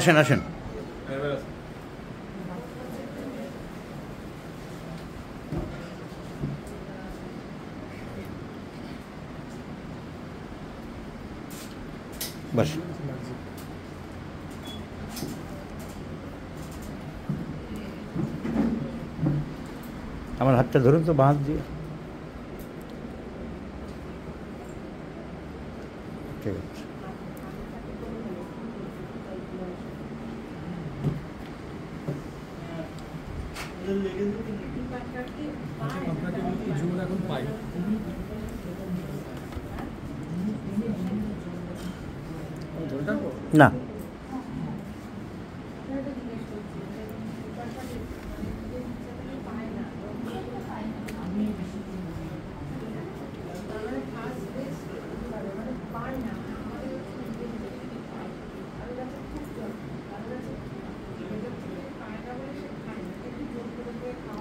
আসেন আসেন। বাস আমার হাতটা ধরুন তো, বাঁ হাত দিয়ে। ঠিক আছে। না,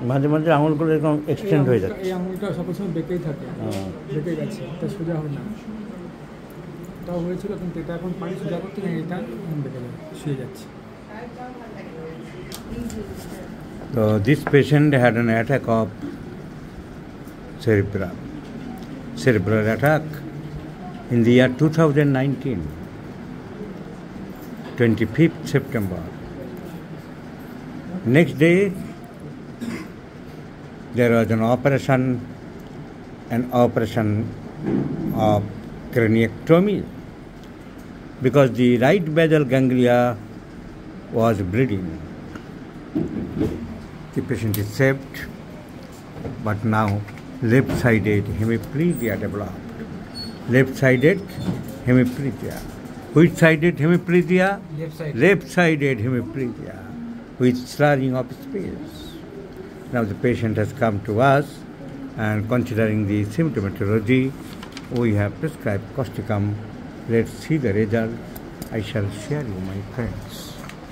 মাঝে মাঝে আঙুলগুলো এরকম এক্সটেন্ড হয়ে যাচ্ছে। এই আঙুলটা সবসময় বেঁকেই থাকে, বেঁকে গেছে, এটা সোজা হয় না। তাও হয়েছিল, কিন্তু এটা এখন পানি সোজা করতে গিয়ে এটা বেঁকে যাবে, শুয়ে যাচ্ছে। So this patient had an attack of cerebral attack in the year 2019, 25th September. Next day, there was an operation of craniectomy because the right basal ganglia was bleeding. The patient is saved, but now left-sided hemiplegia developed. Left-sided hemiplegia. Which-sided hemiplegia? Left-sided hemiplegia with slurring of space. Now the patient has come to us, and considering the symptomatology, we have prescribed causticum. Let's see the result. I shall share you, my friends.